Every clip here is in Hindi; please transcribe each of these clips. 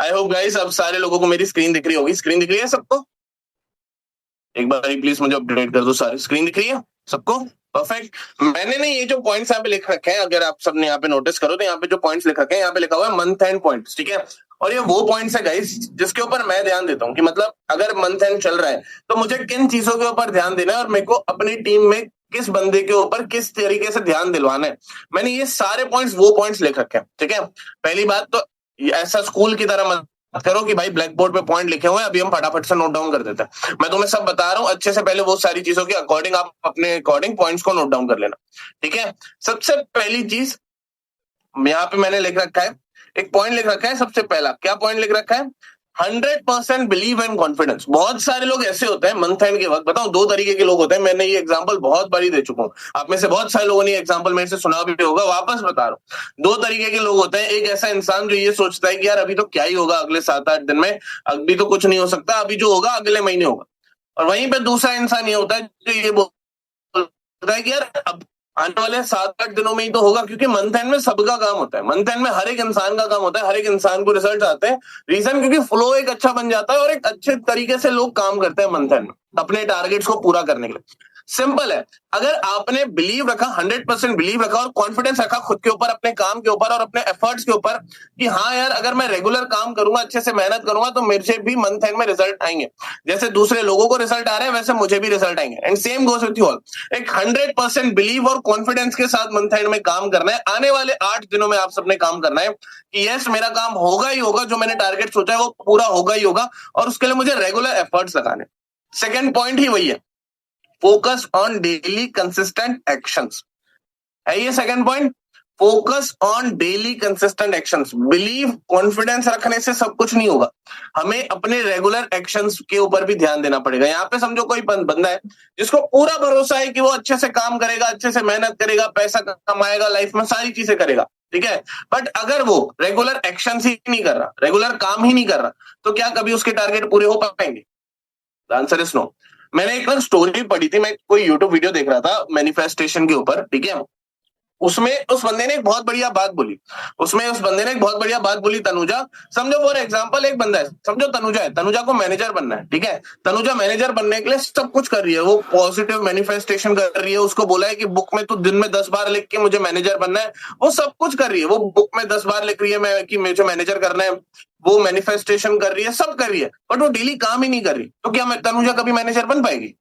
आई होप गाइस अब सारे लोगों को मेरी स्क्रीन दिख रही होगी। स्क्रीन दिख रही है सबको? एक बार प्लीज मुझे अपडेट कर दो। सारी स्क्रीन दिख रही है सबको? परफेक्ट। मैंने ना ये जो पॉइंट्स यहाँ पे लिख रखे हैं, अगर आप सबने यहाँ पे नोटिस करो तो यहाँ पे जो पॉइंट्स लिख रखे हैं, यहाँ पे लिखा हुआ है मंथ एंड पॉइंट्स, ठीक है। और ये वो पॉइंट्स है गाइस जिसके ऊपर मैं ध्यान देता हूँ कि मतलब अगर मंथ एंड चल रहा है तो मुझे किन चीजों के ऊपर ध्यान देना है और मेरे को अपनी टीम में किस बंदे के ऊपर किस तरीके से ध्यान दिलवाना है। मैंने ये सारे पॉइंट्स वो पॉइंट्स लिख रखे हैं, ठीक है। पहली बात तो ऐसा स्कूल की तरह मत करो कि भाई ब्लैक बोर्ड पे पॉइंट लिखे हुए हैं अभी हम फटाफट से नोट डाउन कर देते हैं। मैं तुम्हें सब बता रहा हूँ अच्छे से, पहले वो सारी चीजों के अकॉर्डिंग आप अपने अकॉर्डिंग पॉइंट्स को नोट डाउन कर लेना, ठीक है। सबसे पहली चीज यहाँ पे मैंने लिख रखा है, एक पॉइंट लिख रखा है। सबसे पहला क्या पॉइंट लिख रखा है? 100% बिलीव एंड कॉन्फिडेंस। बहुत सारे लोग ऐसे होते हैं मंथ एंड के वक्त, बताओ दो तरीके के लोग होते हैं। मैंने ये एग्जांपल बहुत बारी दे चुका हूँ, आप में से बहुत सारे लोगों ने ये एग्जांपल मेरे से सुना भी होगा, वापस बता रहा हूँ। दो तरीके के लोग होते हैं। एक ऐसा इंसान जो ये सोचता है कि यार अभी तो क्या ही होगा अगले 7-8 दिन में, अभी तो कुछ नहीं हो सकता, अभी जो होगा अगले महीने होगा। और वहीं पे दूसरा इंसान ये होता है जो ये बोलता है कि यार अब आने वाले 7-8 दिनों में ही तो होगा, क्योंकि मंथ एंड में सबका काम होता है। मंथ एंड में हर एक इंसान का काम होता है, हर एक इंसान को रिजल्ट आते हैं। रीजन क्योंकि फ्लो एक अच्छा बन जाता है और एक अच्छे तरीके से लोग काम करते हैं मंथ एंड में अपने टारगेट्स को पूरा करने के लिए। सिंपल है, अगर आपने बिलीव रखा, 100% बिलीव रखा और कॉन्फिडेंस रखा खुद के ऊपर, अपने काम के ऊपर और अपने एफर्ट्स के ऊपर कि हाँ यार अगर मैं रेगुलर काम करूंगा, अच्छे से मेहनत करूंगा तो मेरे से भी मंथ एंड में रिजल्ट आएंगे। जैसे दूसरे लोगों को रिजल्ट आ रहे हैं वैसे मुझे भी रिजल्ट आएंगे। And same goes with you all. एक 100% बिलीव और कॉन्फिडेंस के साथ मंथ एंड में काम करना है। आने वाले 8 दिनों में आप सबने काम करना है कि यस मेरा काम होगा ही होगा, जो मैंने टारगेट सोचा है वो पूरा होगा ही होगा, और उसके लिए मुझे रेगुलर एफर्ट्स लगाने। सेकेंड पॉइंट ही वही है, focus on daily consistent actions है ये second point. Focus on daily consistent actions. Believe confidence रखने से सब कुछ नहीं होगा, हमें अपने रेगुलर एक्शंस के ऊपर भी ध्यान देना पड़ेगा। यहाँ पे समझो कोई बंदा है जिसको पूरा भरोसा है कि वो अच्छे से काम करेगा, अच्छे से मेहनत करेगा, पैसा कमाएगा, लाइफ में सारी चीजें करेगा, ठीक है। बट अगर वो रेगुलर एक्शंस ही नहीं कर रहा, रेगुलर काम ही नहीं कर रहा, तो क्या कभी उसके टारगेट पूरे हो पाएंगे? Answer is no. मैंने एक बार स्टोरी पढ़ी थी, मैं कोई यूट्यूब वीडियो देख रहा था मैनिफेस्टेशन के ऊपर, ठीक है। उसमें उस बंदे ने एक बहुत बढ़िया बात बोली, तनुजा। समझो फॉर एग्जांपल एक बंदा है, समझो तनुजा है, तनुजा को मैनेजर बनना है, ठीक है। तनुजा मैनेजर बनने के लिए सब कुछ कर रही है, वो पॉजिटिव मैनिफेस्टेशन कर रही है। उसको बोला है कि बुक में तू दिन में 10 बार लिख के मुझे मैनेजर बनना है, वो सब कुछ कर रही है। वो बुक में 10 बार लिख रही है कि मुझे मैनेजर करना है, वो मैनिफेस्टेशन कर रही है, सब कर रही है, बट वो डेली काम ही नहीं कर रही। तो क्या तनुजा कभी मैनेजर बन पाएगी?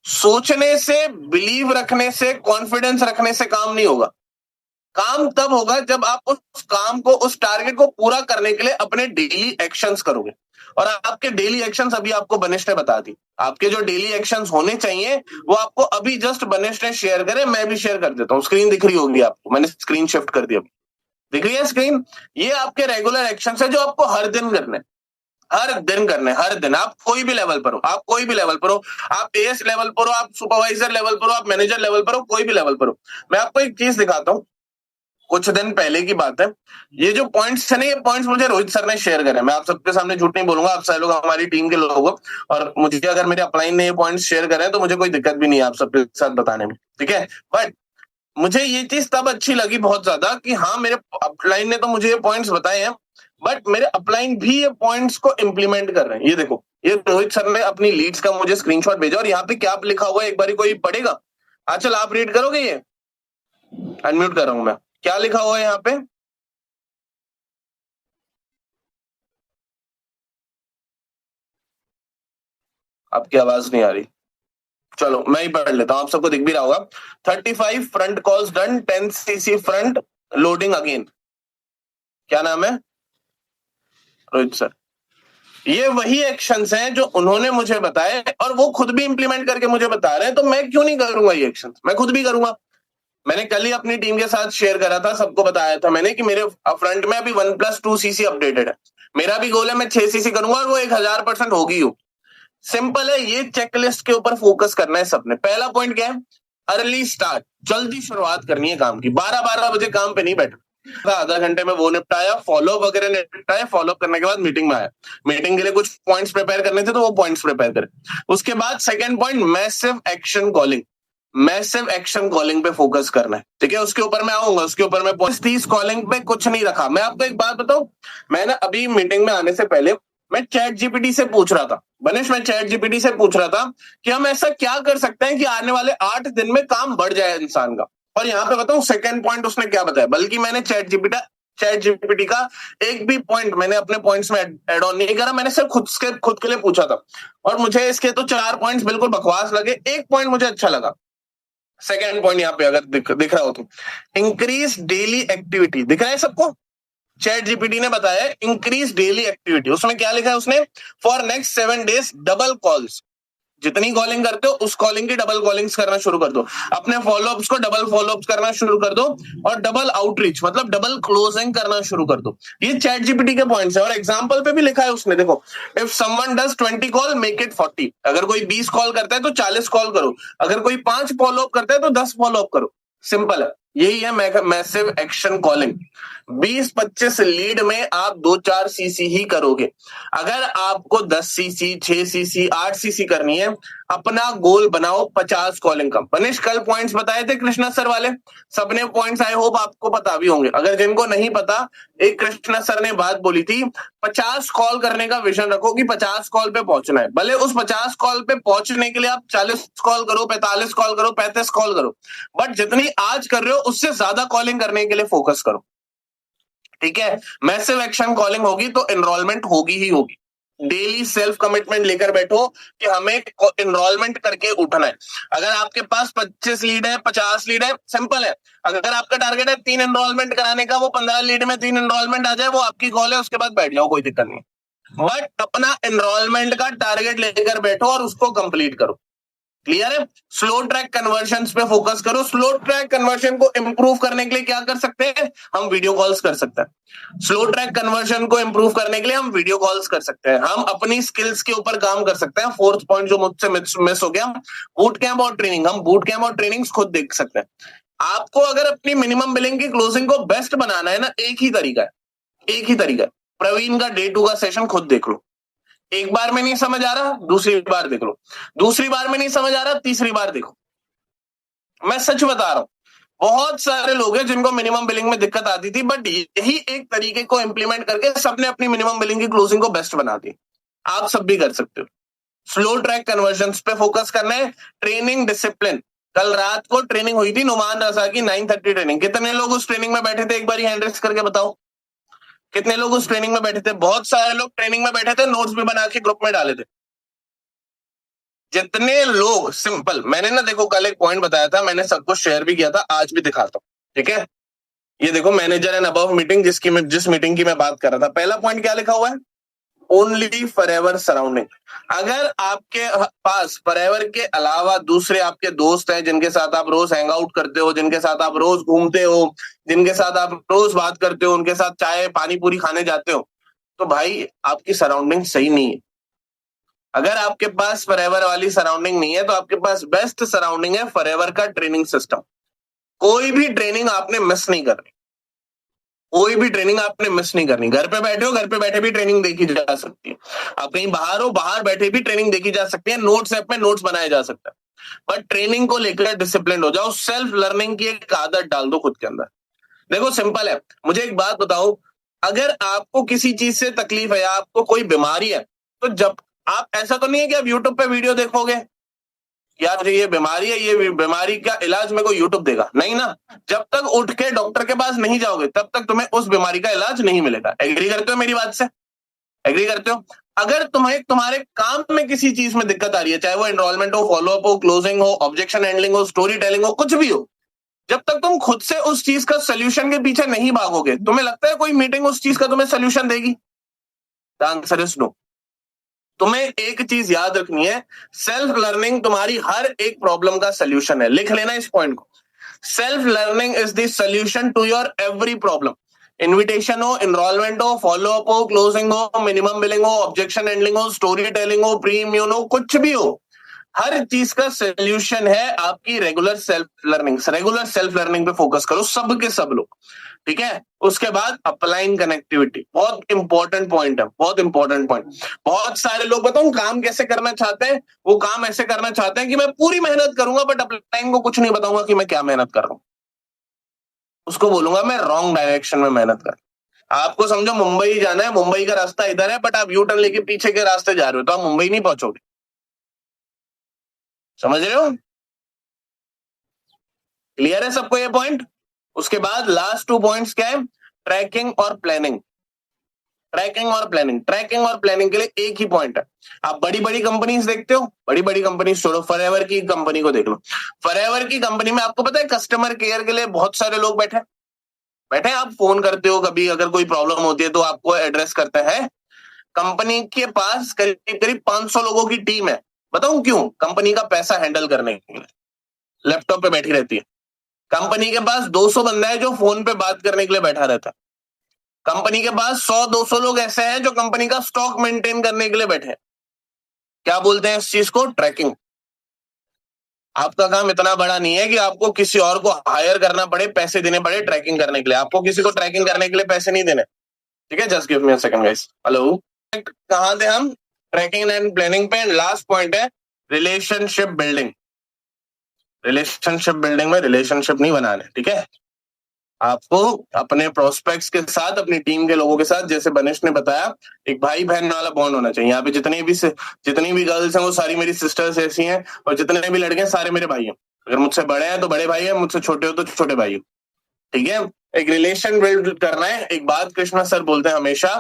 सोचने से, बिलीव रखने से, कॉन्फिडेंस रखने से काम नहीं होगा। काम तब होगा जब आप उस काम को, उस टारगेट को पूरा करने के लिए अपने डेली एक्शंस करोगे। और आपके डेली एक्शंस अभी आपको बनिश ने बता दी। आपके जो डेली एक्शंस होने चाहिए वो आपको अभी जस्ट बनिश ने शेयर करे, मैं भी शेयर कर देता हूँ। स्क्रीन दिख रही होगी आपको, मैंने स्क्रीन शिफ्ट कर दी, अभी दिख रही है स्क्रीन। ये आपके रेगुलर एक्शंस है जो आपको हर दिन करने, हर दिन करने, हर दिन। आप कोई भी लेवल पर हो, आप कोई भी लेवल पर हो, आप एएस लेवल पर हो, आप सुपरवाइजर लेवल पर हो, आप मैनेजर लेवल पर हो, कोई भी लेवल पर हो। मैं आपको एक चीज दिखाता हूँ, कुछ दिन पहले की बात है। ये जो पॉइंट्स है ना, ये पॉइंट्स मुझे रोहित सर ने शेयर करे। मैं आप सबके सामने झूठ नहीं बोलूंगा, आप सारे लोग हमारी टीम के लोग हो, और मुझे अगर मेरे अपलाइन ने ये पॉइंट्स शेयर करे तो मुझे कोई दिक्कत भी नहीं है आप सबके साथ बताने में, ठीक है। बट मुझे ये चीज तब अच्छी लगी बहुत ज्यादा कि हाँ मेरे अपलाइन ने तो मुझे ये पॉइंट्स बताए हैं, बट मेरे अपलाइन भी ये पॉइंट्स को इम्प्लीमेंट कर रहे हैं। ये देखो, ये रोहित सर ने अपनी लीड्स का मुझे स्क्रीनशॉट भेजा, और यहाँ पे क्या लिखा हुआ है एक बार कोई पढ़ेगा? आंचल आप रीड करोगे? ये अनम्यूट कर रहा हूं मैं, क्या लिखा हुआ है यहाँ पे? आपकी आवाज नहीं आ रही, चलो मैं ही पढ़ लेता हूं, आप सबको दिख भी रहा होगा। 35 front calls done, 10 CC front loading again. क्या नाम है? रोहित सर। ये वही एक्शंस हैं जो उन्होंने मुझे बताए, और वो खुद भी इंप्लीमेंट करके मुझे बता रहे हैं, तो मैं क्यों नहीं करूंगा ये एक्शंस? मैं खुद भी करूंगा। मैंने कल ही अपनी टीम के साथ शेयर करा था, सबको बताया था मैंने कि मेरे फ्रंट में अभी 1+2 सीसी अपडेटेड है। मेरा भी गोल है मैं 6 सीसी करूंगा, और वो 1000% होगी हो। सिंपल है, ये चेकलिस्ट के ऊपर फोकस करना है सबने। पहला पॉइंट क्या है? अर्ली स्टार्ट, जल्दी शुरुआत करनी है काम की। 12-12 बजे काम पे नहीं बैठना। आधा घंटे में वो निपटाया, फॉलोअप वगैरह निपटाया, फॉलोअप करने के बाद मीटिंग में आया, मीटिंग के लिए कुछ पॉइंट्स प्रिपेयर करने थे तो वो पॉइंट्स प्रिपेयर करे। उसके बाद second point, massive action calling. Massive action calling पे फोकस करना है, ठीक है। उसके ऊपर मैं आऊंगा, उसके ऊपर मैं 30 कॉलिंग पे कुछ नहीं रखा। मैं आपको एक बात बताऊं, मैं ना अभी मीटिंग में आने से पहले मैं चैट जीपीटी से पूछ रहा था, बनेश, मैं चैट जीपीटी से पूछ रहा था कि हम ऐसा क्या कर सकते हैं कि आने वाले 8 दिन में काम बढ़ जाए इंसान का। और यहाँ पे बताऊं सेकंड पॉइंट उसने क्या बताया, बल्कि मैंने चैट जीपीटी का एक भी पॉइंट मैंने अपने पॉइंट्स में ऐड ऑन नहीं करा, मैंने सिर्फ खुद के लिए पूछा था। और मुझे इसके तो 4 पॉइंट्स बिल्कुल बकवास लगे, एक पॉइंट मुझे अच्छा लगा। सेकेंड पॉइंट यहाँ पे अगर दिख रहा हो तो, इंक्रीज डेली एक्टिविटी, दिख रहा है सबको? चैट जीपीटी ने बताया इंक्रीज डेली एक्टिविटी। उसमें क्या लिखा है उसने, for next 7 days double calls, जितनी कॉलिंग करते हो उस कॉलिंग की डबल कॉलिंग्स करना शुरू कर दो, अपने फॉलोअप्स को डबल फॉलोअप्स करना शुरू कर दो, और डबल आउटरीच मतलब डबल क्लोजिंग करना शुरू कर दो। ये चैट जीपीटी के पॉइंट्स है, और एग्जांपल पे भी लिखा है उसने, देखो, if someone does 20 call make it 40, अगर कोई 20 कॉल करता है तो 40 कॉल करो, अगर कोई 5 फॉलोअप करता है तो 10 फॉलोअप करो, सिंपल है। यही है मैसिव एक्शन कॉलिंग। 20-25 लीड में आप 2-4 सीसी ही करोगे। अगर आपको 10 सीसी, 6 सीसी, 8 सीसी करनी है, अपना गोल बनाओ 50 कॉलिंग का। मनीष कल पॉइंट्स बताए थे कृष्णा सर वाले, सबने पॉइंट्स आई होप आपको पता भी होंगे। अगर जिनको नहीं पता, एक कृष्णा सर ने बात बोली थी, 50 कॉल करने का विजन रखो कि 50 कॉल पे पहुंचना है। भले उस 50 कॉल पे पहुंचने के लिए आप 40 कॉल करो, 45 कॉल करो, 35 कॉल करो, बट जितनी आज कर रहे हो उससे ज्यादा कॉलिंग करने के लिए फोकस करो, ठीक है। मैसिव एक्शन कॉलिंग होगी तो एनरोलमेंट होगी ही होगी। डेली सेल्फ कमिटमेंट लेकर बैठो कि हमें एनरोलमेंट करके उठना है। अगर आपके पास 25 लीड है, 50 लीड है, सिंपल है। अगर आपका टारगेट है 3 एनरोलमेंट कराने का, वो 15 लीड में 3 एनरोलमेंट आ जाए, वो आपकी कॉल है, उसके बाद बैठ जाओ, कोई दिक्कत नहीं। बट अपना एनरोलमेंट का टारगेट लेकर बैठो और उसको कंप्लीट करो। क्लियर है? स्लो ट्रैक कन्वर्जन पे फोकस करो। स्लो ट्रैक कन्वर्जन को इंप्रूव करने के लिए क्या कर सकते हैं हम? वीडियो कॉल्स कर सकते हैं। स्लो ट्रैक कन्वर्जन को इंप्रूव करने के लिए हम वीडियो कॉल्स कर सकते हैं। हम अपनी स्किल्स के ऊपर काम कर सकते हैं। फोर्थ पॉइंट जो मुझसे मिस हो गया, बूट कैंप और ट्रेनिंग। हम बूट कैंप और ट्रेनिंग्स खुद देख सकते हैं। आपको अगर अपनी मिनिमम बिलिंग की क्लोजिंग को बेस्ट बनाना है ना, एक ही तरीका है। प्रवीण का डे 2 का सेशन खुद देख लो। एक बार में नहीं समझ आ रहा, दूसरी बार देख लो। दूसरी बार में नहीं समझ आ रहा, तीसरी बार देखो। मैं सच बता रहा हूं, बहुत सारे लोग हैं जिनको मिनिमम बिलिंग में दिक्कत आती थी, बट यही एक तरीके को इंप्लीमेंट करके सबने अपनी मिनिमम बिलिंग की क्लोजिंग को बेस्ट बना दी। आप सब भी कर सकते हो। स्लो ट्रैक कन्वर्जन पे फोकस करना है। ट्रेनिंग डिसिप्लिन, कल रात को ट्रेनिंग हुई थी नुमान रजा की 9:30 ट्रेनिंग। कितने लोग उस ट्रेनिंग में बैठे थे? एक बार हैंड रेस करके बताओ, कितने लोग उस ट्रेनिंग में बैठे थे? बहुत सारे लोग ट्रेनिंग में बैठे थे, नोट्स भी बना के ग्रुप में डाले थे। जितने लोग, सिंपल, मैंने ना देखो कल एक पॉइंट बताया था, मैंने सबको शेयर भी किया था, आज भी दिखाता हूं, ठीक है। ये देखो, मैनेजर एंड अबव मीटिंग, जिस मीटिंग की मैं बात कर रहा था, पहला पॉइंट क्या लिखा हुआ है? Only forever surrounding. अगर आपके पास फॉरएवर के अलावा दूसरे आपके दोस्त हैं जिनके साथ आप रोज हैंग आउट करते हो, जिनके साथ आप रोज घूमते हो, जिनके साथ आप रोज बात करते हो, उनके साथ चाय पानी पूरी खाने जाते हो, तो भाई आपकी सराउंडिंग सही नहीं है। अगर आपके पास फॉरएवर वाली सराउंडिंग नहीं है तो आपके पास बेस्ट सराउंडिंग है फॉरएवर का ट्रेनिंग सिस्टम। कोई भी ट्रेनिंग आपने मिस नहीं करनी, कोई भी ट्रेनिंग आपने मिस नहीं करनी। घर पे बैठे हो, घर पे बैठे भी ट्रेनिंग देखी जा सकती है। आप कहीं बाहर हो, बाहर बैठे भी ट्रेनिंग देखी जा सकती है। नोट्स ऐप में नोट्स बनाए जा सकते हैं। बट ट्रेनिंग को लेकर डिसिप्लिन हो जाओ। सेल्फ लर्निंग की एक आदत डाल दो खुद के अंदर। देखो सिंपल है, मुझे एक बात बताओ, अगर आपको किसी चीज से तकलीफ है या आपको कोई बीमारी है, तो जब आप, ऐसा तो नहीं है कि आप यूट्यूब पे वीडियो देखोगे, यार मुझे ये बीमारी है, ये बीमारी का इलाज मेरे को यूट्यूब देगा, नहीं ना। जब तक उठ के डॉक्टर के पास नहीं जाओगे तब तक तुम्हें उस बीमारी का इलाज नहीं मिलेगा। एग्री करते हो मेरी बात से? एग्री करते हो? अगर तुम्हें तुम्हारे काम में किसी चीज में दिक्कत आ रही है, चाहे वो एनरोलमेंट हो, फॉलोअप हो, क्लोजिंग हो, ऑब्जेक्शन हैंडलिंग हो, स्टोरी टेलिंग हो, कुछ भी हो, जब तक तुम खुद से उस चीज का सोल्यूशन के पीछे नहीं भागोगे, तुम्हें लगता है कोई मीटिंग उस चीज का तुम्हें सोल्यूशन देगी? The answer is no. तुम्हें एक चीज याद रखनी है, सेल्फ लर्निंग तुम्हारी हर एक प्रॉब्लम का सोल्यूशन है। लिख लेना इस पॉइंट को। Self learning is the solution to your every problem. Invitation हो, एनरोलमेंट हो, फॉलोअप हो, क्लोजिंग हो, मिनिमम बिलिंग हो, ऑब्जेक्शन हैंडलिंग हो, स्टोरी टेलिंग हो, प्री इम्यून हो, कुछ भी हो, हर चीज का सोल्यूशन है आपकी regular self learning. Regular self learning पे फोकस करो सब के सब लोग, ठीक है। उसके बाद अपलाइन कनेक्टिविटी, बहुत इंपॉर्टेंट पॉइंट है, बहुत इंपॉर्टेंट पॉइंट। बहुत सारे लोग बताऊं काम कैसे करना चाहते हैं, वो काम ऐसे करना चाहते हैं कि मैं पूरी मेहनत करूंगा बट अपलाइन को कुछ नहीं बताऊंगा कि मैं क्या मेहनत कर रहा हूं। उसको बोलूंगा मैं रॉन्ग डायरेक्शन में मेहनत कर। आपको समझो मुंबई जाना है, मुंबई का रास्ता इधर है बट आप यू टर्न लेके पीछे के रास्ते जा रहे हो तो आप मुंबई नहीं पहुंचोगे। समझ रहे हो? क्लियर है सबको ये पॉइंट? उसके बाद लास्ट 2 पॉइंट्स क्या है? ट्रैकिंग और प्लानिंग। ट्रैकिंग और प्लानिंग, ट्रैकिंग और प्लानिंग के लिए एक ही पॉइंट है। आप बड़ी बड़ी कंपनीज देखते हो, बड़ी बड़ी कंपनीज छोड़ो, फॉरएवर की कंपनी को देख लो। फॉरएवर की कंपनी में आपको पता है कस्टमर केयर के लिए बहुत सारे लोग बैठे बैठे आप फोन करते हो, कभी अगर कोई प्रॉब्लम होती है तो आपको एड्रेस करते हैं। कंपनी के पास करीब करीब 500 लोगों की टीम है। बताऊं क्यों? कंपनी का पैसा हैंडल करने के लिए लैपटॉप पे बैठी रहती है। कंपनी के पास 200 बंदा है जो फोन पे बात करने के लिए बैठा रहता है। कंपनी के पास 100-200 लोग ऐसे हैं जो कंपनी का स्टॉक मेंटेन करने के लिए बैठे हैं। क्या बोलते हैं इस चीज को? ट्रैकिंग। आपका काम इतना बड़ा नहीं है कि आपको किसी और को हायर करना पड़े, पैसे देने पड़े ट्रैकिंग करने के लिए। आपको किसी को ट्रैकिंग करने के लिए पैसे नहीं देने, ठीक है। Just give me a second guys. Hello, कहां थे हम? ट्रैकिंग एंड प्लानिंग पे। लास्ट पॉइंट है रिलेशनशिप बिल्डिंग। रिलेशनशिप बिल्डिंग में रिलेशनशिप नहीं बनाने, ठीक है। आपको अपने प्रोस्पेक्ट्स के साथ, अपनी टीम के लोगों के साथ, जैसे बनिश ने बताया, एक भाई बहन वाला बॉन्ड होना चाहिए। यहाँ पे जितनी भी गर्ल्स हैं वो सारी मेरी सिस्टर्स ऐसी हैं, और जितने भी लड़के हैं सारे मेरे भाई हैं। अगर मुझसे बड़े हैं तो बड़े भाई हैं, मुझसे छोटे हो तो छोटे भाई हो, ठीक है। एक रिलेशन बिल्ड करना है। एक बात कृष्णा सर बोलते हैं हमेशा,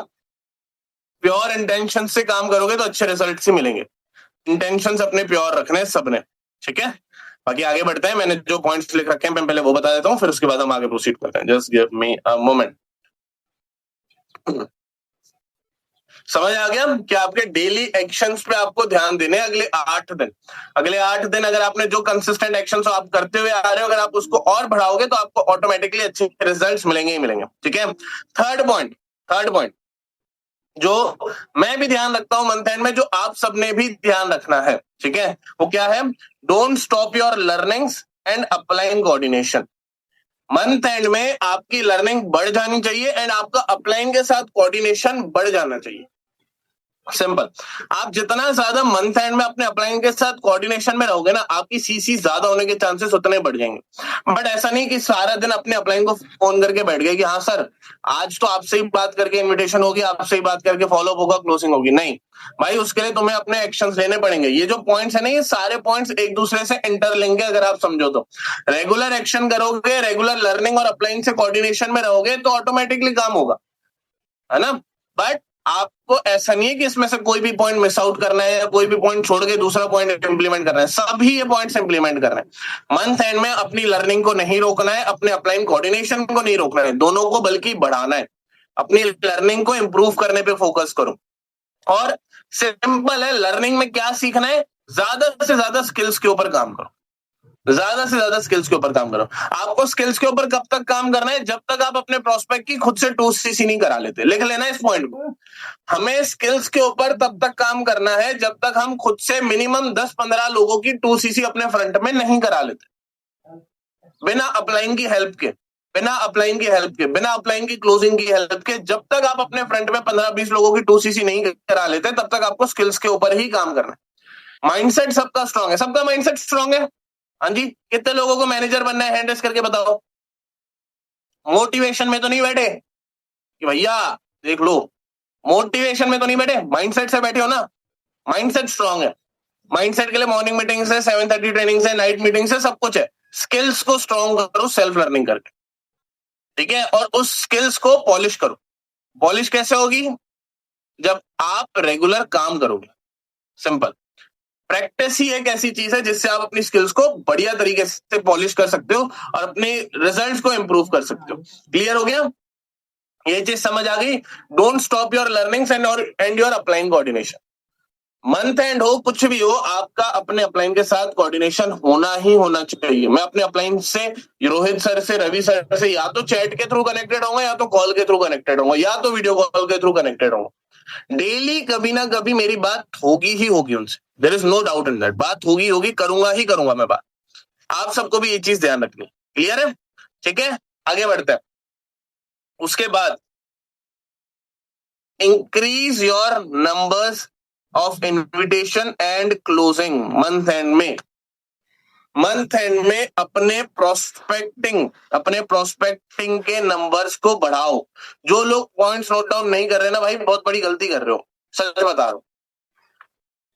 प्योर इंटेंशन से काम करोगे तो अच्छे रिजल्ट ही मिलेंगे। इंटेंशंस अपने प्योर रखने हैं सबने, ठीक है। बाकी आगे बढ़ते हैं। मैंने जो पॉइंट्स लिख रखे हैं मैं पहले वो बता देता हूँ, फिर उसके बाद हम आगे प्रोसीड करते हैं। Just give me a moment. समझ आ गया कि आपके डेली एक्शंस पे आपको ध्यान देने अगले 8 दिन। अगले 8 दिन अगर आपने जो कंसिस्टेंट एक्शंस आप करते हुए आ रहे हो, अगर आप उसको और बढ़ाओगे तो आपको ऑटोमेटिकली अच्छे रिजल्ट्स मिलेंगे ही मिलेंगे, ठीक है। थर्ड पॉइंट जो मैं भी ध्यान रखता हूं मंथ एंड में, जो आप सबने भी ध्यान रखना है, ठीक है, वो क्या है? Don't stop your learnings and applying coordination. Month end में आपकी लर्निंग बढ़ जानी चाहिए एंड आपका अप्लाइंग के साथ कोऑर्डिनेशन बढ़ जाना चाहिए। सिंपल। आप जितना ज्यादा मंथ एंड में अपने अप्लाइंग के साथ कोऑर्डिनेशन में रहोगे ना, आपकी सीसी ज्यादा होने के चांसेस उतने बढ़ जाएंगे। बट ऐसा नहीं कि सारा दिन अपने अप्लाइंग को फोन करके बैठ गए कि हाँ सर आज तो आपसे ही बात करके इनविटेशन होगी, आपसे ही बात करके फॉलोअप होगा, क्लोजिंग होगी। नहीं भाई, उसके लिए तुम्हें अपने एक्शंस लेने पड़ेंगे। ये जो पॉइंट्स है ना, ये सारे पॉइंट्स एक दूसरे से इंटरलिंक है अगर आप समझो तो। रेगुलर एक्शन करोगे, रेगुलर लर्निंग और अप्लाइंग से कोऑर्डिनेशन में रहोगे तो ऑटोमेटिकली काम होगा, है ना। बट आपको ऐसा नहीं है कि इसमें से कोई भी पॉइंट मिस आउट करना है या कोई भी पॉइंट छोड़ के दूसरा पॉइंट इंप्लीमेंट करना है। सभी ये पॉइंट्स इंप्लीमेंट करना है। मंथ एंड में अपनी लर्निंग को नहीं रोकना है, अपने अप्लाइंग कोऑर्डिनेशन को नहीं रोकना है, दोनों को बल्कि बढ़ाना है। अपनी लर्निंग को इंप्रूव करने पे फोकस करो। और सिंपल है, लर्निंग में क्या सीखना है? ज्यादा से ज्यादा स्किल्स के ऊपर काम करो। ज्यादा से ज्यादा स्किल्स के ऊपर काम करो। आपको स्किल्स के ऊपर कब तक काम करना है? जब तक आप अपने प्रोस्पेक्ट की खुद से 2cc नहीं करा लेते। लिख लेना इस पॉइंट को। हमें स्किल्स के ऊपर तब तक काम करना है जब तक हम खुद से मिनिमम 10-15 लोगों की 2cc अपने फ्रंट में नहीं करा लेते, बिना अप्लाइंग की हेल्प के, बिना अप्लाइंग की क्लोजिंग की हेल्प के। जब तक आप अपने फ्रंट में 15-20 लोगों की 2cc नहीं करा लेते, तब तक आपको स्किल्स के ऊपर ही काम करना है। माइंडसेट सबका स्ट्रांग है, सबका माइंडसेट स्ट्रांग है। हाँ जी, कितने लोगों को मैनेजर बनना है? हैंड रेस करके बताओ। मोटिवेशन में तो नहीं बैठे कि भैया देख लो, मोटिवेशन में तो नहीं बैठे, माइंडसेट से बैठे हो ना। माइंडसेट स्ट्रांग है। माइंडसेट के लिए मॉर्निंग मीटिंग्स है, 7:30 ट्रेनिंग्स है, नाइट मीटिंग्स है, सब कुछ है। स्किल्स को स्ट्रांग करो सेल्फ लर्निंग करके, ठीक है। और उस स्किल्स को पॉलिश करो। पॉलिश कैसे होगी? जब आप रेगुलर काम करोगे। सिंपल। प्रैक्टिस ही एक ऐसी चीज है जिससे आप अपनी स्किल्स को बढ़िया तरीके से पॉलिश कर सकते हो और अपने रिजल्ट्स को इंप्रूव कर सकते हो। क्लियर हो गया? ये चीज समझ आ गई? Don't stop your learnings and your applying coordination. Month and हो, कुछ भी हो, आपका अपने अप्लाइंग के साथ कोऑर्डिनेशन होना ही होना चाहिए। मैं अपने अप्लाइंग से, रोहित सर से, रवि सर से या तो चैट के थ्रू कनेक्टेड होऊंगा, या तो कॉल के थ्रू कनेक्टेड होऊंगा, या तो वीडियो कॉल के थ्रू कनेक्टेड होऊंगा। डेली कभी ना कभी मेरी बात होगी ही होगी उनसे, there is no doubt in that, बात होगी होगी, करूंगा ही करूंगा मैं बात। आप सबको भी ये चीज ध्यान रखनी, क्लियर है? ठीक है, आगे बढ़ते हैं। उसके बाद increase your numbers of invitation and closing month end में। मंथ एंड में अपने प्रोस्पेक्टिंग के नंबर्स को बढ़ाओ। जो लोग पॉइंट्स नोट डाउन नहीं कर रहे ना भाई, बहुत बड़ी गलती कर रहे हो, सच बता रहा हूं।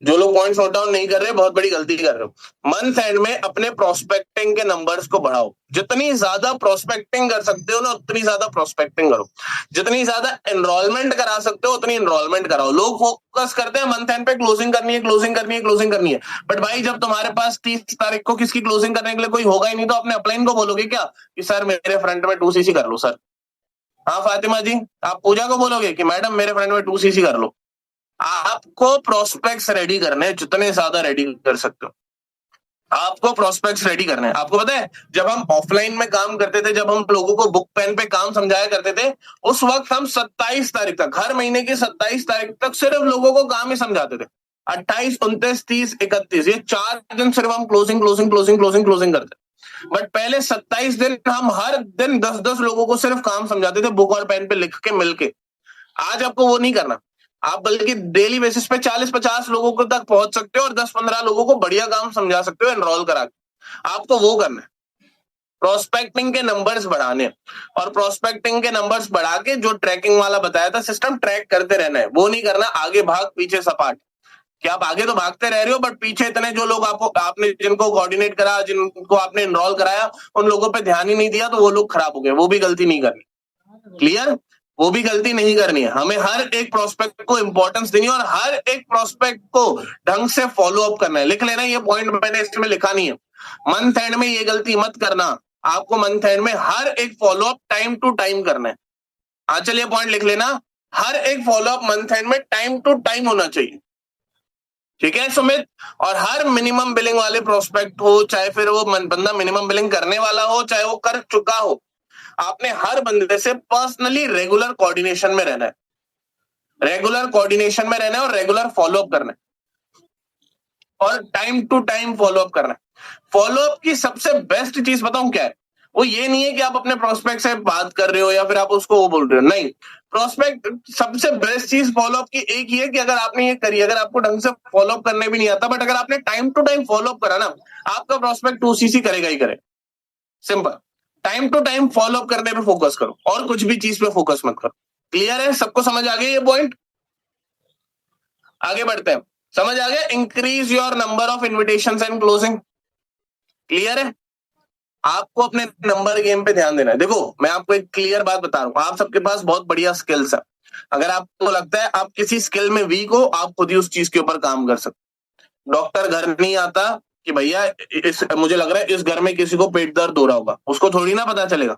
जो लोग पॉइंट्स नोट डाउन नहीं कर रहे, बहुत बड़ी गलती कर रहे हो। मंथ एंड में अपने प्रोस्पेक्टिंग के नंबर्स को बढ़ाओ। जितनी ज्यादा प्रोस्पेक्टिंग कर सकते हो ना, उतनी ज्यादा प्रोस्पेक्टिंग करो। जितनी ज्यादा एनरोलमेंट करा सकते हो, उतनी एनरोलमेंट कराओ। लोग फोकस करते हैं मंथ एंड पे, क्लोजिंग करनी है, क्लोजिंग करनी है, क्लोजिंग करनी है। बट भाई जब तुम्हारे पास 30 तारीख को किसकी क्लोजिंग करने के लिए कोई होगा ही नहीं, तो अपने अपलाइन को बोलोगे क्या कि सर मेरे फ्रंट में 2cc कर लो सर? हाँ फातिमा जी, आप पूजा को बोलोगे कि मैडम मेरे फ्रंट में 2cc कर लो? आपको प्रोस्पेक्ट्स रेडी करने हैं, जितने ज्यादा रेडी कर सकते हो आपको प्रोस्पेक्ट्स रेडी करने हैं। आपको पता है जब हम ऑफलाइन में काम करते थे, जब हम लोगों को बुक पेन पे काम समझाया करते थे, उस वक्त हम 27 तारीख तक, हर महीने की 27 तारीख तक सिर्फ लोगों को काम ही समझाते थे। 28, 29, 30, 31 ये 4 दिन सिर्फ हम closing closing closing closing closing करते। बट पहले 27 दिन हम हर दिन 10-10 लोगों को सिर्फ काम समझाते थे, बुक और पेन पे लिख के मिलके। आज आपको वो नहीं करना, आप बल्कि डेली बेसिस पे 40-50 लोगों को तक पहुंच सकते हो और 10-15 लोगों को बढ़िया काम समझा सकते हो एनरोल करा के। आपको वो करना है, प्रोस्पेक्टिंग के नंबर्स बढ़ाने। और प्रोस्पेक्टिंग के नंबर्स बढ़ा के जो ट्रैकिंग वाला बताया था सिस्टम, ट्रैक करते रहना है। वो नहीं करना आगे भाग पीछे सपाट, कि आप आगे तो भागते रह रहे हो बट पीछे इतने जो लोग आपने जिनको कोऑर्डिनेट करा, जिनको आपने एनरोल कराया, उन लोगों पे ध्यान ही नहीं दिया, तो वो लोग खराब हो गए। वो भी गलती नहीं करनी, क्लियर? वो भी गलती नहीं करनी है। हमें हर एक प्रोस्पेक्ट को इंपॉर्टेंस देनी है और हर एक प्रोस्पेक्ट को ढंग से फॉलो अप करना है। लिख लेना, ये पॉइंट मैंने इसमें लिखा नहीं है। मंथ एंड में ये गलती मत करना, आपको मंथ एंड में हर एक follow up time to time करना है। हाँ चलिए पॉइंट लिख लेना, हर एक फॉलो अप मंथ एंड में टाइम टू टाइम होना चाहिए। ठीक है सुमित? और हर मिनिमम बिलिंग वाले प्रोस्पेक्ट हो, चाहे फिर वो बंदा मिनिमम बिलिंग करने वाला हो, चाहे वो कर चुका हो, आपने हर बंदे से पर्सनली रेगुलर कोऑर्डिनेशन में रहना है। रेगुलर कोऑर्डिनेशन में रहना है और रेगुलर फॉलोअप करना है और टाइम टू टाइम फॉलोअप करना है। फॉलोअप की सबसे बेस्ट चीज बताऊं क्या है? वो ये नहीं है कि आप अपने प्रोस्पेक्ट से बात कर रहे हो या फिर आप उसको वो बोल रहे हो, नहीं। प्रोस्पेक्ट सबसे बेस्ट चीज फॉलोअप की एक ही है कि अगर आपने ये करी, अगर आपको ढंग से फॉलोअप करने भी नहीं आता, बट अगर आपने टाइम टू टाइम फॉलोअप करा ना, आपका प्रोस्पेक्ट 2cc करेगा ही करेगा। Simple, time to time follow up करने पे फोकस करो और कुछ भी चीज पे फोकस मत करो। क्लियर है? सबको समझ आ गया ये पॉइंट? आगे बढ़ते हैं। समझ आ गया? Increase your number of invitations and closing. Clear है? आपको अपने नंबर गेम पे ध्यान देना है। देखो मैं आपको एक क्लियर बात बता रहा हूं, आप सबके पास बहुत बढ़िया स्किल्स है। अगर आपको लगता है आप किसी स्किल में वीक हो, आप खुद ही उस चीज के ऊपर काम कर सकते। डॉक्टर घर नहीं आता कि भैया मुझे लग रहा है इस घर में किसी को पेट दर्द हो रहा होगा, उसको थोड़ी ना पता चलेगा।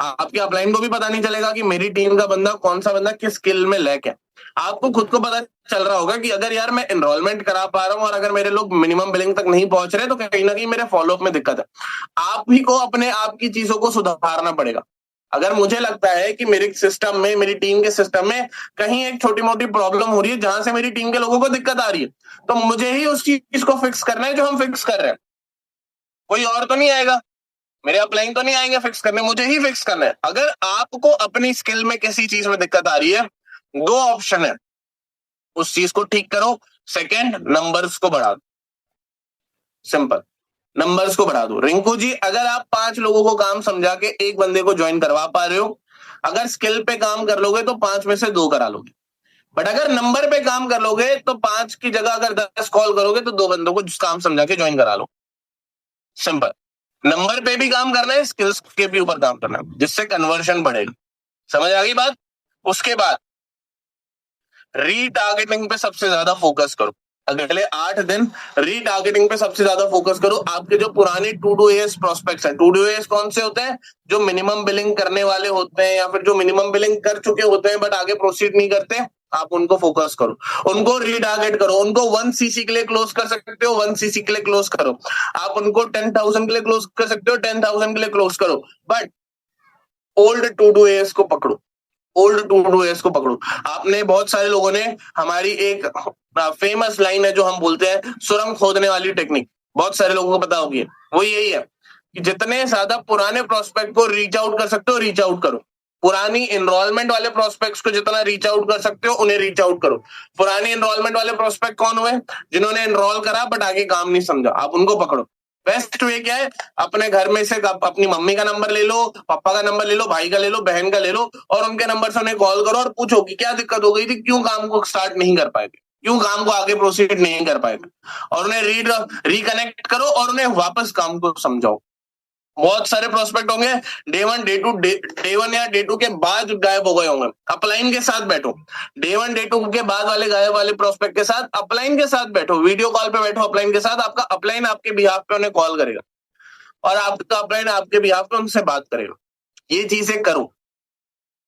आपके अपलाइन को भी पता नहीं चलेगा कि मेरी टीम का बंदा, कौन सा बंदा किस स्किल में लैक है। आपको खुद को पता चल रहा होगा कि अगर यार मैं एनरोलमेंट करा पा रहा हूं और अगर मेरे लोग मिनिमम बिलिंग तक नहीं पहुंच रहे, तो कहीं ना कहीं मेरे फॉलोअप में दिक्कत है। आप ही को अपने आप की चीजों को सुधारना पड़ेगा। अगर मुझे लगता है कि मेरे सिस्टम में, मेरी टीम के सिस्टम में कहीं एक छोटी मोटी प्रॉब्लम हो रही है जहां से मेरी टीम के लोगों को दिक्कत आ रही है, तो मुझे ही उस चीज को फिक्स करना है जो हम फिक्स कर रहे हैं। कोई और तो नहीं आएगा, मेरे अपलाइन तो नहीं आएंगे फिक्स करने, मुझे ही फिक्स करना है। अगर आपको अपनी स्किल में किसी चीज में दिक्कत आ रही है, दो ऑप्शन है, उस चीज को ठीक करो। सेकंड, नंबर्स को बढ़ा दो। सिंपल, नंबर्स को बढ़ा दो। रिंकू जी, अगर आप 5 लोगों को काम समझा के एक बंदे को ज्वाइन करवा पा रहे हो, अगर स्किल पे काम कर लोगे तो 5 में से 2 करा लोगे। बट अगर नंबर पे काम कर लोगे तो 5 की जगह अगर 10 कॉल करोगे तो 2 बंदों को काम समझा के ज्वाइन करा लो। सिंपल, नंबर पे भी काम करना है, स्किल्स के भी ऊपर काम करना है, जिससे कन्वर्शन बढ़ेगा। समझ आ गई बात? उसके बाद रीटारगेटिंग पे सबसे ज्यादा फोकस करो। अगले 8 दिन रीटारगेटिंग पे सबसे ज्यादा फोकस करो। आपके जो पुराने टू डू एस प्रोस्पेक्ट्स हैं, टू डू एस कौन से होते हैं? जो मिनिमम बिलिंग करने वाले होते हैं या फिर जो मिनिमम बिलिंग कर चुके होते हैं बट आगे प्रोसीड नहीं करते, आप उनको फोकस करो, उनको रीटारगेट करो। उनको 1cc के लिए क्लोज कर सकते हो, 1cc के लिए क्लोज करो। आप उनको 10,000 के लिए क्लोज कर सकते हो, 10,000 के लिए क्लोज करो। But old to dos को पकड़ो, ओल्ड टू डू है, इसको पकड़ो। आपने बहुत सारे लोगों ने हमारी एक फेमस लाइन है जो हम बोलते हैं सुरंग खोदने वाली टेक्निक, बहुत सारे लोगों को पता होगी, वो यही है कि जितने ज्यादा पुराने प्रोस्पेक्ट को रीच आउट कर सकते हो रीच आउट करो। पुरानी एनरोलमेंट वाले प्रोस्पेक्ट्स को जितना रीच आउट कर सकते हो उन्हें रीच आउट करो। पुरानी एनरोलमेंट वाले प्रोस्पेक्ट कौन हुए? जिन्होंने एनरोल करा बट आगे काम नहीं समझा, आप उनको पकड़ो। बेस्ट वे क्या है? अपने घर में से अपनी मम्मी का नंबर ले लो, पापा का नंबर ले लो, भाई का ले लो, बहन का ले लो, और उनके नंबर से उन्हें कॉल करो और पूछो कि क्या दिक्कत हो गई थी, क्यों काम को स्टार्ट नहीं कर पाए थे, क्यों काम को आगे प्रोसीड नहीं कर पाए थे, और उन्हें रिकनेक्ट करो और उन्हें वापस काम को समझाओ। बहुत सारे प्रोस्पेक्ट होंगे डे वन या डे टू के बाद गायब हो गए होंगे, अपलाइन के साथ बैठो। डे वन डे टू के बाद वाले गायब वाले प्रोस्पेक्ट के साथ अपलाइन के साथ बैठो, वीडियो कॉल पे बैठो अपलाइन के साथ, आपका अपलाइन आपके बिहाफ पे उन्हें कॉल करेगा और आपका अपलाइन आपके बिहाफ पे उनसे बात करेगा। ये चीजें करो,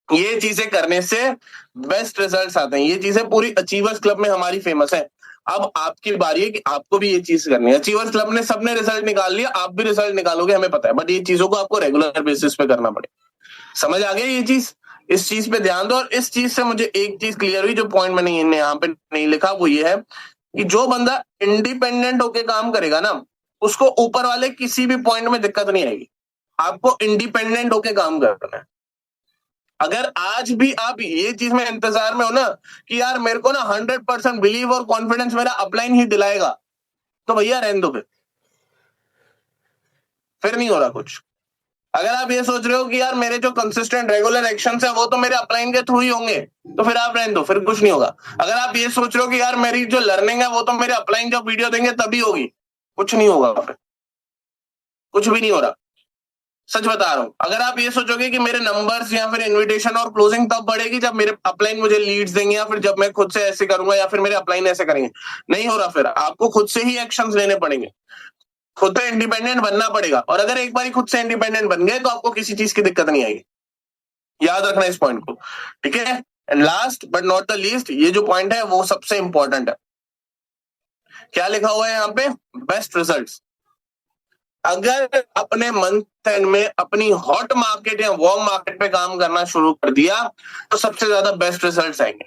ये चीजें करने से बेस्ट रिजल्ट्स आते हैं। ये चीजें पूरी अचीवर्स क्लब में हमारी फेमस है। अब आपकी बारी है कि आपको भी ये चीज करनी है। अचीवर्स क्लब ने सबने रिजल्ट निकाल लिया, आप भी रिजल्ट निकालोगे हमें पता है, बट ये चीजों को आपको रेगुलर बेसिस पे करना पड़ेगा। समझ आ गया ये चीज? इस चीज पे ध्यान दो। और इस चीज से मुझे एक चीज क्लियर हुई, जो पॉइंट मैंने यहाँ पे नहीं लिखा, वो ये है कि जो बंदा इंडिपेंडेंट होके काम करेगा ना, उसको ऊपर वाले किसी भी पॉइंट में दिक्कत नहीं आएगी। आपको इंडिपेंडेंट होके काम करना है। अगर आज भी आप ये चीज में इंतजार में हो ना कि यार मेरे को ना 100% बिलीव और कॉन्फिडेंस मेरा अपलाइन ही दिलाएगा, तो भैया रहने दो, फिर नहीं हो रहा कुछ। अगर आप ये सोच रहे हो कि यार मेरे जो कंसिस्टेंट रेगुलर एक्शंस है वो तो मेरे अपलाइन के थ्रू ही होंगे, तो फिर आप रहने दो, फिर कुछ नहीं होगा। अगर आप ये सोच रहे हो कि यार मेरी जो लर्निंग है वो तो मेरे अपलाइन जब वीडियो देंगे तभी होगी, कुछ नहीं होगा, कुछ भी नहीं हो रहा। सच बता रहा हूं। अगर आप ये सोचोगे कि मेरे नंबर्स या फिर इनविटेशन और क्लोजिंग तब बढ़ेगी जब मेरे अपलाइन मुझे लीड्स देंगे, या फिर जब मैं खुद से ऐसे करूंगा, या फिर मेरे अपलाइन ऐसे करेंगे, नहीं हो रहा। फिर आपको खुद से ही एक्शंस लेने पड़ेंगे, खुद से इंडिपेंडेंट बनना पड़ेगा। और अगर एक बार खुद से इंडिपेंडेंट बन गए तो आपको किसी चीज की दिक्कत नहीं आएगी। याद रखना इस पॉइंट को, ठीक है? And last but not the least, ये जो पॉइंट है वो सबसे इंपॉर्टेंट है। क्या लिखा हुआ है यहाँ पे? Best results. अगर अपने मंथ एंड में अपनी हॉट मार्केट या वार्म मार्केट पे काम करना शुरू कर दिया तो सबसे ज्यादा बेस्ट रिजल्ट्स आएंगे।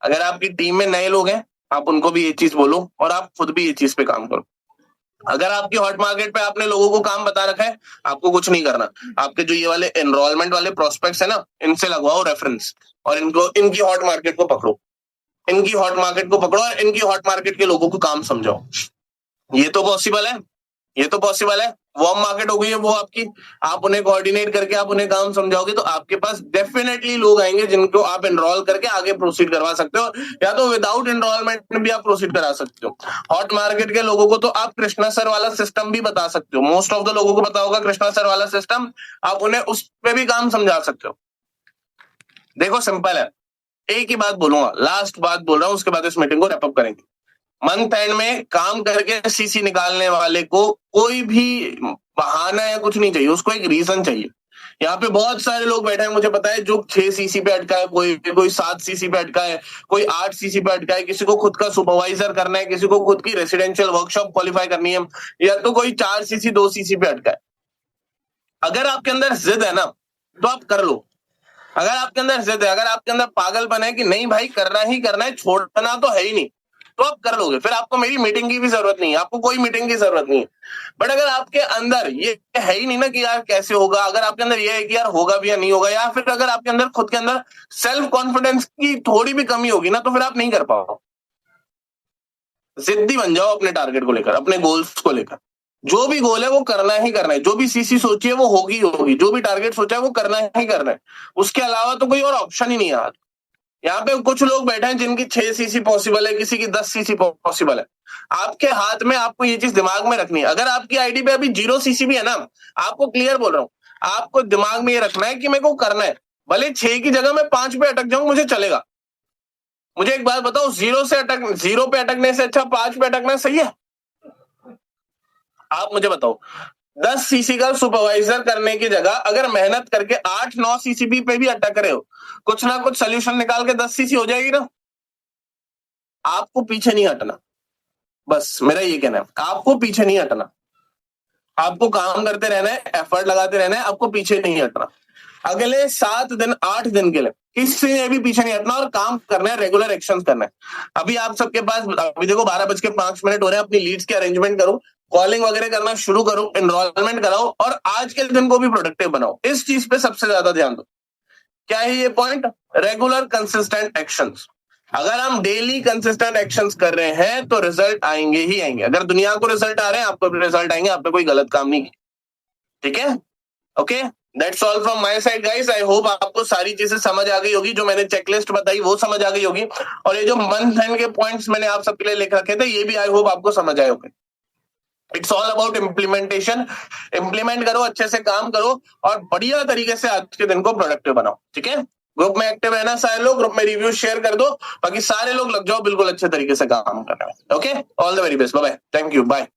अगर आपकी टीम में नए लोग हैं, आप उनको भी ये चीज बोलो और आप खुद भी ये चीज पे काम करो। अगर आपकी हॉट मार्केट पे आपने लोगों को काम बता रखा है, आपको कुछ नहीं करना। आपके जो ये वाले एनरोलमेंट वाले प्रोस्पेक्ट्स है ना, इनसे लगवाओ रेफरेंस और इनको इनकी हॉट मार्केट को पकड़ो, इनकी हॉट मार्केट को पकड़ो और इनकी हॉट मार्केट के लोगों को काम समझाओ। ये तो पॉसिबल है, ये तो पॉसिबल है। वार्म मार्केट हो गई है वो आपकी, आप उन्हें कोऑर्डिनेट करके आप उन्हें काम समझाओगे तो आपके पास डेफिनेटली लोग आएंगे जिनको आप एनरोल करके आगे प्रोसीड करवा सकते हो, या तो विदाउट एनरोलमेंट में भी आप प्रोसीड करा सकते हो। हॉट मार्केट के लोगों को तो आप कृष्णा सर वाला सिस्टम भी बता सकते हो। मोस्ट ऑफ द लोगों को पता होगा कृष्णा सर वाला सिस्टम, आप उन्हें उस पर भी काम समझा सकते हो। देखो सिंपल है, एक ही बात बोलूंगा, लास्ट बात बोल रहा हूं, उसके बाद इस मीटिंग को रैपअप करेंगे। मंथ एंड में काम करके सीसी निकालने वाले को कोई भी बहाना या कुछ नहीं चाहिए, उसको एक रीजन चाहिए। यहाँ पे बहुत सारे लोग बैठे हैं, मुझे पता है, जो 6 सीसी पे अटका है, कोई 7 सीसी पे अटका है, कोई 8 सीसी पे अटका है, किसी को खुद का सुपरवाइजर करना है, किसी को खुद की रेसिडेंशियल वर्कशॉप क्वालिफाई करनी है, या तो कोई 4 सीसी 2 सीसी पे अटका है। अगर आपके अंदर जिद है ना तो आप कर लो। अगर आपके अंदर जिद है, अगर आपके अंदर पागलपन है कि नहीं भाई करना ही करना है, छोड़ना तो है ही नहीं, तो आप कर लोगे। फिर आपको मेरी मीटिंग की भी जरूरत नहीं है, आपको कोई मीटिंग की जरूरत नहीं है। बट अगर आपके अंदर ये है ही नहीं ना कि यार कैसे होगा, अगर आपके अंदर ये है कि यार होगा भी या नहीं होगा, या फिर अगर आपके अंदर खुद के अंदर सेल्फ कॉन्फिडेंस की थोड़ी भी कमी होगी ना, तो फिर आप नहीं कर पाओ। जिद्दी बन जाओ अपने टारगेट को लेकर, अपने गोल्स को लेकर। जो भी गोल है वो करना ही करना है, जो भी सीसी सोची है वो होगी होगी, जो भी टारगेट सोचा है वो करना ही करना है। उसके अलावा तो कोई और ऑप्शन ही नहीं है। यहाँ पे कुछ लोग बैठे हैं जिनकी 6 सीसी पॉसिबल है, किसी की 10 सीसी पॉसिबल है। आपके हाथ में, आपको ये चीज दिमाग में रखनी है। अगर आपकी आईडी पे अभी 0 सीसी भी है ना, आपको क्लियर बोल रहा हूँ, आपको दिमाग में ये रखना है कि मेरे को करना है, भले 6 की जगह मैं 5 पे अटक जाऊं, मुझे चलेगा। मुझे एक बात बताओ, 0 पे अटकने से अच्छा 5 पे अटकना सही है? आप मुझे बताओ, 10 सीसी का सुपरवाइजर करने की जगह अगर मेहनत करके 8-9 सीसी पे भी अटक रहे हो, कुछ ना कुछ सोल्यूशन निकाल के 10 सीसी हो जाएगी ना। आपको पीछे नहीं हटना, बस मेरा ये कहना है, आपको पीछे नहीं हटना। आपको काम करते रहना है, एफर्ट लगाते रहना है, आपको पीछे नहीं हटना। अगले 7 दिन 8 दिन के लिए किसी ने भी पीछे नहीं हटना और काम करना है, रेगुलर एक्शंस करना है। अभी आप सबके पास अभी देखो 12:05 हो रहे हैं, अपनी लीड्स की अरेंजमेंट करो, कॉलिंग वगैरह करना शुरू करो, एनरोलमेंट कराओ और आज के दिन को भी प्रोडक्टिव बनाओ। इस चीज पे सबसे ज्यादा ध्यान दो। क्या है ये पॉइंट? Regular consistent actions. अगर हम डेली कंसिस्टेंट एक्शंस कर रहे हैं तो रिजल्ट आएंगे ही आएंगे। अगर दुनिया को रिजल्ट आ रहे हैं, आपको भी रिजल्ट आएंगे, आपने कोई गलत काम नहीं किया। ठीक है, okay, that's all from my side guys. I hope आपको सारी चीजें समझ आ गई होगी, जो मैंने चेकलिस्ट बताई वो समझ आ गई होगी, और ये जो मंथ एंड के पॉइंट्स मैंने आप सबके लिए लिख रखे थे ये भी आई होप आपको समझ आए होंगे। It's all about implementation. Implement करो, अच्छे से काम करो और बढ़िया तरीके से आज के दिन को प्रोडक्टिव बनाओ। ठीक है, ग्रुप में एक्टिव रहना सारे लोग, ग्रुप में रिव्यू शेयर कर दो, बाकी सारे लोग लग जाओ बिल्कुल अच्छे तरीके से काम करने में। Okay, all the very best, bye bye, thank you, bye.